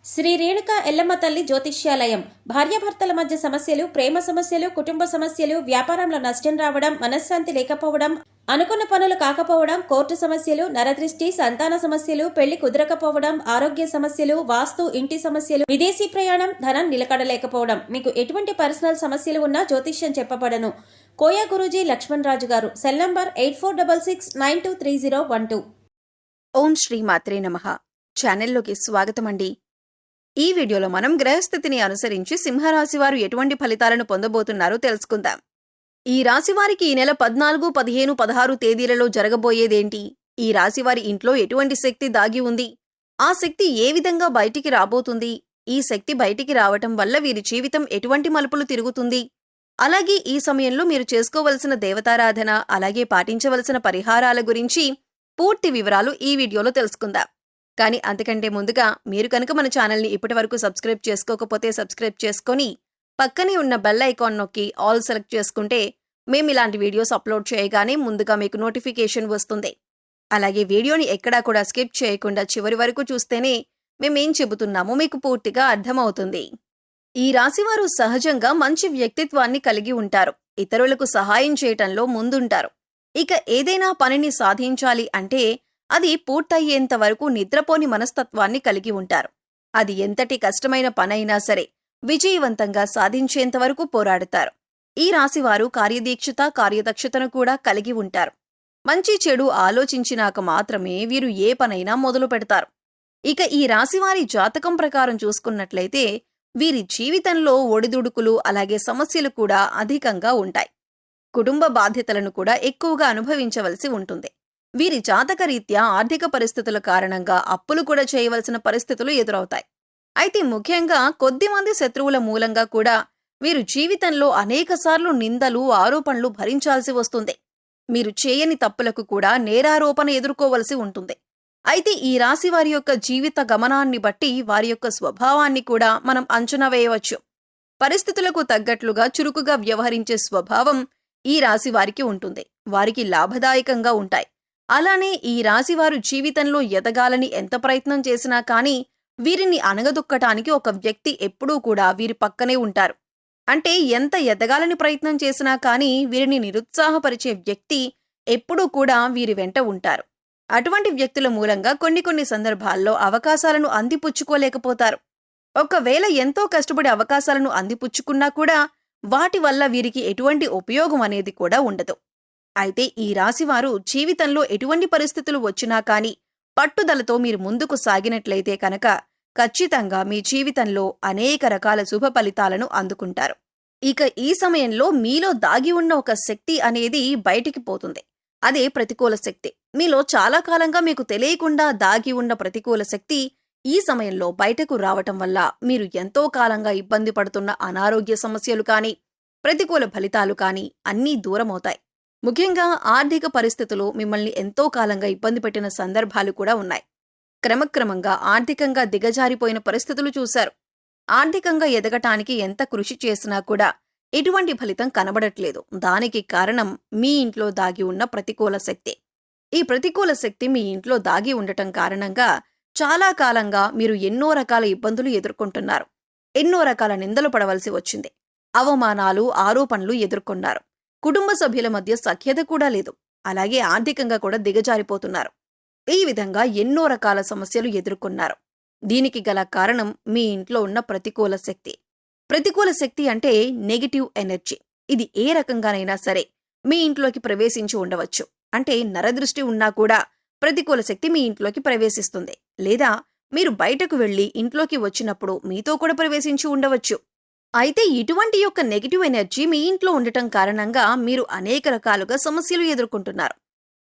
శ్రీ రేణుకా ఎల్లమ్మ తల్లి జ్యోతిష్యాలయం. భార్యాభర్తల మధ్య సమస్యలు, ప్రేమ సమస్యలు, కుటుంబ సమస్యలు, వ్యాపారంలో నష్టం రావడం, మనశ్శాంతి లేకపోవడం, అనుకున్న పనులు కాకపోవడం, కోర్టు సమస్యలు, నరదృష్టి, సంతాన సమస్యలు, పెళ్లి కుదరకపోవడం, ఆరోగ్య సమస్యలు, వాస్తు, ఇంటి సమస్యలు, విదేశీ ప్రయాణం, ధనం నిలకడలేకపోవడం, మీకు ఎటువంటి పర్సనల్ సమస్యలు ఉన్నా జ్యోతిష్యం చెప్పబడను. కోయా గురూజీ లక్ష్మణ్ రాజు గారు. Cell number 8466923012. ఓం శ్రీ మాత్రే నమః. ఛానల్లోకి స్వాగతం అండి. ఈ వీడియోలో మనం గ్రహస్థితిని అనుసరించి సింహరాశి వారు ఎటువంటి ఫలితాలను పొందబోతున్నారో తెలుసుకుందాం. ఈ రాశివారికి ఈ నెల 14, 15, 16 తేదీలలో జరగబోయేదేంటి? ఈ రాశివారి ఇంట్లో ఎటువంటి శక్తి దాగి ఉంది? ఆ శక్తి ఏ విధంగా బయటికి రాబోతుంది? ఈ శక్తి బయటికి రావటం వల్ల వీరి జీవితం ఎటువంటి మలుపులు తిరుగుతుంది? అలాగే ఈ సమయంలో మీరు చేసుకోవలసిన దేవతారాధన, అలాగే పాటించవలసిన పరిహారాల గురించి పూర్తి వివరాలు ఈ వీడియోలో తెలుసుకుందాం. కానీ అంతకంటే ముందుగా మీరు కనుక మన ఛానల్ని ఇప్పటివరకు సబ్స్క్రైబ్ చేసుకోకపోతే సబ్స్క్రైబ్ చేసుకొని పక్కనే ఉన్న బెల్ ఐకాన్ నొక్కి ఆల్ సెలెక్ట్ చేసుకుంటే మేము ఇలాంటి వీడియోస్ అప్లోడ్ చేయగానే ముందుగా మీకు నోటిఫికేషన్ వస్తుంది. అలాగే వీడియోని ఎక్కడా కూడా స్కిప్ చేయకుండా చివరి వరకు చూస్తేనే మేమేం చెబుతున్నామో మీకు పూర్తిగా అర్థమవుతుంది. ఈ రాశివారు సహజంగా మంచి వ్యక్తిత్వాన్ని కలిగి ఉంటారు. ఇతరులకు సహాయం చేయటంలో ముందుంటారు. ఇక ఏదైనా పనిని సాధించాలి అంటే అది పూర్తయ్యేంత వరకు నిద్రపోని మనస్తత్వాన్ని కలిగి ఉంటారు. అది ఎంతటి కష్టమైన పనైనా సరే విజయవంతంగా సాధించేంత వరకు పోరాడతారు. ఈ రాశివారు కార్యదీక్షత, కార్యదక్షతను కూడా కలిగి ఉంటారు. మంచి చెడు ఆలోచించినాక మాత్రమే వీరు ఏ పనైనా మొదలు పెడతారు. ఇక ఈ రాశివారి జాతకం ప్రకారం చూసుకున్నట్లయితే వీరి జీవితంలో ఒడిదుడుకులు, అలాగే సమస్యలు కూడా అధికంగా ఉంటాయి. కుటుంబ బాధ్యతలను కూడా ఎక్కువగా అనుభవించవలసి ఉంటుంది. వీరి జాతకరీత్యా ఆర్థిక పరిస్థితుల కారణంగా అప్పులు కూడా చేయవలసిన పరిస్థితులు ఎదురవుతాయి. అయితే ముఖ్యంగా కొద్దిమంది శత్రువుల మూలంగా కూడా వీరు జీవితంలో అనేకసార్లు నిందలు, ఆరోపణలు భరించాల్సి వస్తుంది. మీరు చేయని తప్పులకు కూడా నేరారోపణ ఎదుర్కోవలసి ఉంటుంది. అయితే ఈ రాశి వారి యొక్క జీవిత గమనాన్ని బట్టి వారి యొక్క స్వభావాన్ని కూడా మనం అంచనా వేయవచ్చు. పరిస్థితులకు తగ్గట్లుగా చురుకుగా వ్యవహరించే స్వభావం ఈ రాశి వారికి ఉంటుంది. వారికి లాభదాయకంగా ఉంటాయి. అలానే ఈ రాశివారు జీవితంలో ఎదగాలని ఎంత ప్రయత్నం చేసినా కానీ వీరిని అణగదొక్కటానికి ఒక వ్యక్తి ఎప్పుడూ కూడా వీరి పక్కనే ఉంటారు. అంటే ఎంత ఎదగాలని ప్రయత్నం చేసినా కానీ వీరిని నిరుత్సాహపరిచే వ్యక్తి ఎప్పుడూ కూడా వీరి వెంట ఉంటారు. అటువంటి వ్యక్తుల మూలంగా కొన్ని సందర్భాల్లో అవకాశాలను అందిపుచ్చుకోలేకపోతారు. ఒకవేళ ఎంతో కష్టపడి అవకాశాలను అందిపుచ్చుకున్నా కూడా వాటి వల్ల వీరికి ఎటువంటి ఉపయోగం అనేది కూడా ఉండదు. అయితే ఈ రాశివారు జీవితంలో ఎటువంటి పరిస్థితులు వచ్చినా కానీ పట్టుదలతో మీరు ముందుకు సాగినట్లయితే కనుక ఖచ్చితంగా మీ జీవితంలో అనేక రకాల శుభ ఫలితాలను అందుకుంటారు. ఇక ఈ సమయంలో మీలో దాగి ఉన్న ఒక శక్తి అనేది బయటికి పోతుంది. అదే ప్రతికూల శక్తి. మీలో చాలా కాలంగా మీకు తెలియకుండా దాగి ఉన్న ప్రతికూల శక్తి ఈ సమయంలో బయటకు రావటం వల్ల మీరు ఎంతో కాలంగా ఇబ్బంది పడుతున్న అనారోగ్య సమస్యలు కానీ, ప్రతికూల ఫలితాలు కానీ అన్నీ దూరమవుతాయి. ముఖ్యంగా ఆర్థిక పరిస్థితులు మిమ్మల్ని ఎంతో కాలంగా ఇబ్బంది పెట్టిన సందర్భాలు కూడా ఉన్నాయి. క్రమక్రమంగా ఆర్థికంగా దిగజారిపోయిన పరిస్థితులు చూశారు. ఆర్థికంగా ఎదగటానికి ఎంత కృషి చేసినా కూడా ఎటువంటి ఫలితం కనబడట్లేదు. దానికి కారణం మీ ఇంట్లో దాగి ఉన్న ప్రతికూల శక్తి. ఈ ప్రతికూల శక్తి మీ ఇంట్లో దాగి ఉండటం కారణంగా చాలా కాలంగా మీరు ఎన్నో రకాల ఇబ్బందులు ఎదుర్కొంటున్నారు. ఎన్నో రకాల నిందలు పడవలసి వచ్చింది. అవమానాలు, ఆరోపణలు ఎదుర్కొన్నారు. కుటుంబ సభ్యుల మధ్య సఖ్యత కూడా లేదు. అలాగే ఆర్థికంగా కూడా దిగజారిపోతున్నారు. ఈ విధంగా ఎన్నో రకాల సమస్యలు ఎదుర్కొన్నారు. దీనికి గల కారణం మీ ఇంట్లో ఉన్న ప్రతికూల శక్తి. ప్రతికూల శక్తి అంటే నెగిటివ్ ఎనర్జీ. ఇది ఏ రకంగానైనా సరే మీ ఇంట్లోకి ప్రవేశించి ఉండవచ్చు. అంటే నరదృష్టి ఉన్నా కూడా ప్రతికూల శక్తి మీ ఇంట్లోకి ప్రవేశిస్తుంది. లేదా మీరు బయటకు వెళ్లి ఇంట్లోకి వచ్చినప్పుడు మీతో కూడా ప్రవేశించి ఉండవచ్చు. అయితే ఇటువంటి యొక్క నెగిటివ్ ఎనర్జీ మీ ఇంట్లో ఉండటం కారణంగా మీరు అనేక రకాలుగా సమస్యలు ఎదుర్కొంటున్నారు.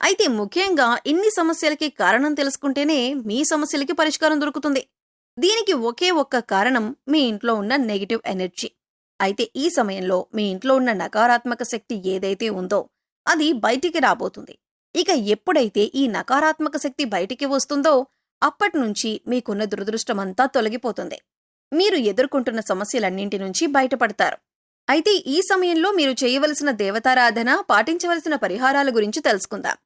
అయితే ముఖ్యంగా ఇన్ని సమస్యలకి కారణం తెలుసుకుంటేనే మీ సమస్యలకి పరిష్కారం దొరుకుతుంది. దీనికి ఒకే ఒక్క కారణం మీ ఇంట్లో ఉన్న నెగిటివ్ ఎనర్జీ. అయితే ఈ సమయంలో మీ ఇంట్లో ఉన్న నకారాత్మక శక్తి ఏదైతే ఉందో అది బయటికి రాబోతుంది. ఇక ఎప్పుడైతే ఈ నకారాత్మక శక్తి బయటికి వస్తుందో అప్పటినుంచి మీకున్న దురదృష్టమంతా తొలగిపోతుంది. మీరు ఎదుర్కొంటున్న సమస్యలన్నింటి నుంచి బయటపడతారు. అయితే ఈ సమయంలో మీరు చేయవలసిన దేవతారాధన, పాటించవలసిన పరిహారాల గురించి తెలుసుకుందాం.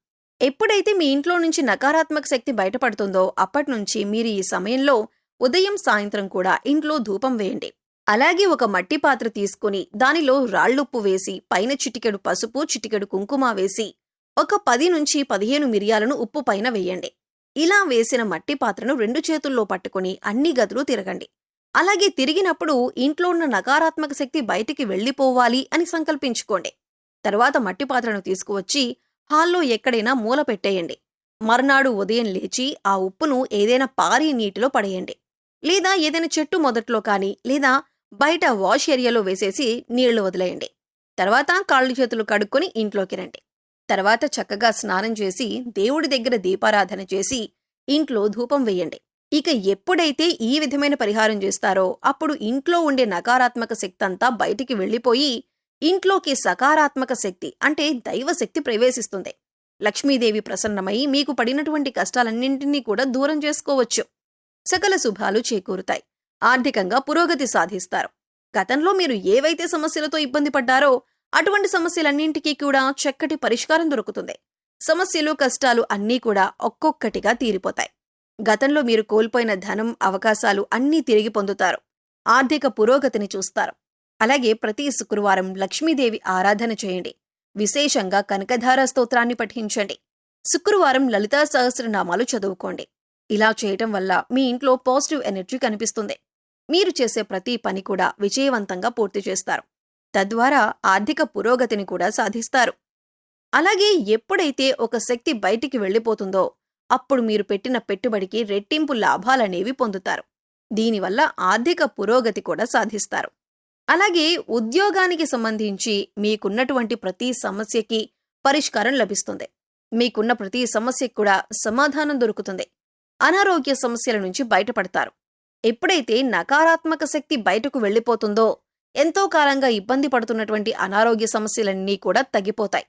ఎప్పుడైతే మీ ఇంట్లో నుంచి నకారాత్మక శక్తి బయటపడుతుందో అప్పటినుంచి మీరు ఈ సమయంలో ఉదయం సాయంత్రం కూడా ఇంట్లో ధూపం వేయండి. అలాగే ఒక మట్టి పాత్ర తీసుకుని దానిలో రాళ్ళుప్పు వేసి పైన చిటికెడు పసుపు, చిటికెడు కుంకుమ వేసి ఒక 10 నుంచి 15 మిరియాలను ఉప్పు పైన వేయండి. ఇలా వేసిన మట్టి పాత్రను 2 చేతుల్లో పట్టుకుని అన్ని గదులు తిరగండి. అలాగే తిరిగినప్పుడు ఇంట్లో ఉన్న నకారాత్మక శక్తి బయటికి వెళ్లిపోవాలి అని సంకల్పించుకోండి. తర్వాత మట్టి పాత్రను తీసుకువచ్చి హాల్లో ఎక్కడైనా మూల పెట్టేయండి. మర్నాడు ఉదయం లేచి ఆ ఉప్పును ఏదైనా పారే నీటిలో పడేయండి. లేదా ఏదైనా చెట్టు మొదట్లో కానీ లేదా బయట వాష్ ఏరియాలో వేసేసి నీళ్లు వదిలేయండి. తర్వాత కాళ్ళు చేతులు కడుక్కొని ఇంట్లోకి రండి. తర్వాత చక్కగా స్నానం చేసి దేవుడి దగ్గర దీపారాధన చేసి ఇంట్లో ధూపం వేయండి. ఇక ఎప్పుడైతే ఈ విధమైన పరిహారం చేస్తారో అప్పుడు ఇంట్లో ఉండే నకారాత్మక శక్తి అంతా బయటికి వెళ్లిపోయి ఇంట్లోకి సకారాత్మక శక్తి అంటే దైవశక్తి ప్రవేశిస్తుంది. లక్ష్మీదేవి ప్రసన్నమై మీకు పడినటువంటి కష్టాలన్నింటినీ కూడా దూరం చేసుకోవచ్చు. సకల శుభాలు చేకూరుతాయి. ఆర్థికంగా పురోగతి సాధిస్తారు. గతంలో మీరు ఏవైతే సమస్యలతో ఇబ్బంది పడ్డారో అటువంటి సమస్యలన్నింటికీ కూడా చక్కటి పరిష్కారం దొరుకుతుంది. సమస్యలు, కష్టాలు అన్నీ కూడా ఒక్కొక్కటిగా తీరిపోతాయి. గతంలో మీరు కోల్పోయిన ధనం, అవకాశాలు అన్నీ తిరిగి పొందుతారు. ఆర్థిక పురోగతిని చూస్తారు. అలాగే ప్రతి శుక్రవారం లక్ష్మీదేవి ఆరాధన చేయండి. విశేషంగా కనకధార స్తోత్రాన్ని పఠించండి. శుక్రవారం లలితా సహస్రనామాలు చదువుకోండి. ఇలా చేయటం వల్ల మీ ఇంట్లో పాజిటివ్ ఎనర్జీ కనిపిస్తుంది. మీరు చేసే ప్రతి పని కూడా విజయవంతంగా పూర్తి చేస్తారు. తద్వారా ఆర్థిక పురోగతిని కూడా సాధిస్తారు. అలాగే ఎప్పుడైతే ఒక శక్తి బయటికి వెళ్లిపోతుందో అప్పుడు మీరు పెట్టిన పెట్టుబడికి రెట్టింపు లాభాలనేవి పొందుతారు. దీనివల్ల ఆర్థిక పురోగతి కూడా సాధిస్తారు. అలాగే ఉద్యోగానికి సంబంధించి మీకున్నటువంటి ప్రతి సమస్యకి పరిష్కారం లభిస్తుంది. మీకున్న ప్రతి సమస్యకు కూడా సమాధానం దొరుకుతుంది. అనారోగ్య సమస్యల నుంచి బయటపడతారు. ఎప్పుడైతే నకారాత్మక శక్తి బయటకు వెళ్లిపోతుందో ఎంతో కాలంగా ఇబ్బంది పడుతున్నటువంటి అనారోగ్య సమస్యలన్నీ కూడా తగ్గిపోతాయి.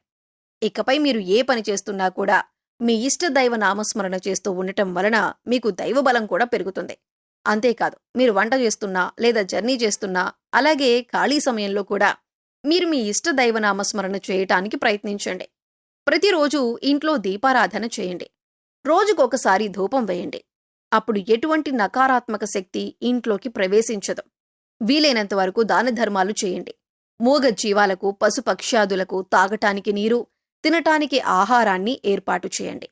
ఇకపై మీరు ఏ పని చేస్తున్నా కూడా మీ ఇష్ట దైవ నామస్మరణ చేస్తూ ఉండటం వలన మీకు దైవబలం కూడా పెరుగుతుంది. అంతేకాదు మీరు వంట చేస్తున్నా లేదా జర్నీ చేస్తున్నా అలాగే ఖాళీ సమయంలో కూడా మీరు మీ ఇష్ట దైవ నామస్మరణ చేయటానికి ప్రయత్నించండి. ప్రతిరోజు ఇంట్లో దీపారాధన చేయండి. రోజుకొకసారి ధూపం వేయండి. అప్పుడు ఎటువంటి నకారాత్మక శక్తి ఇంట్లోకి ప్రవేశించదు. వీలైనంత వరకు దాన ధర్మాలు చేయండి. మూగ జీవాలకు, పశుపక్ష్యాదులకు తాగటానికి నీరు, తినటానికి ఆహారాన్ని ఏర్పాటు చేయండి.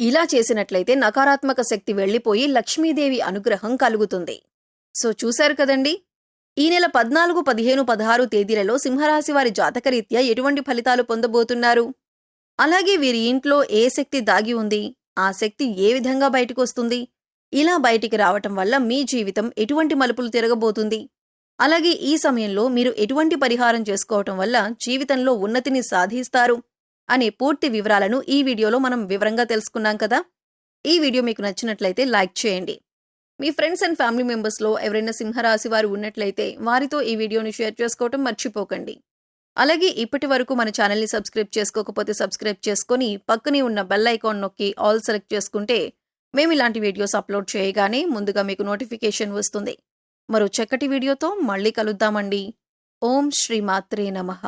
ఇలా చేసినట్లయితే నకారాత్మక శక్తి వెళ్లిపోయి లక్ష్మీదేవి అనుగ్రహం కలుగుతుంది. సో చూశారు కదండి, ఈ నెల 14, 15, 16 తేదీలలో సింహరాశి వారి జాతకరీత్యా ఎటువంటి ఫలితాలు పొందబోతున్నారు, అలాగే వీరి ఇంట్లో ఏ శక్తి దాగి ఉంది, ఆ శక్తి ఏ విధంగా బయటకు వస్తుంది, ఇలా బయటికి రావటం వల్ల మీ జీవితం ఎటువంటి మలుపులు తిరగబోతుంది, అలాగే ఈ సమయంలో మీరు ఎటువంటి పరిహారం చేసుకోవటం వల్ల జీవితంలో ఉన్నతిని సాధిస్తారు అనే పూర్తి వివరాలను ఈ వీడియోలో మనం వివరంగా తెలుసుకున్నాం కదా. ఈ వీడియో మీకు నచ్చినట్లయితే లైక్ చేయండి. మీ ఫ్రెండ్స్ అండ్ ఫ్యామిలీ మెంబర్స్లో ఎవరైనా సింహరాశి వారు ఉన్నట్లయితే వారితో ఈ వీడియోని షేర్ చేసుకోవటం మర్చిపోకండి. అలాగే ఇప్పటి వరకు మన ఛానల్ని సబ్స్క్రైబ్ చేసుకోకపోతే సబ్స్క్రైబ్ చేసుకొని పక్కనే ఉన్న బెల్ ఐకాన్ నొక్కి ఆల్ సెలెక్ట్ చేసుకుంటే మేము ఇలాంటి వీడియోస్ అప్లోడ్ చేయగానే ముందుగా మీకు నోటిఫికేషన్ వస్తుంది. మరో చక్కటి వీడియోతో మళ్ళీ కలుద్దామండి. ఓం శ్రీ మాత్రే నమః.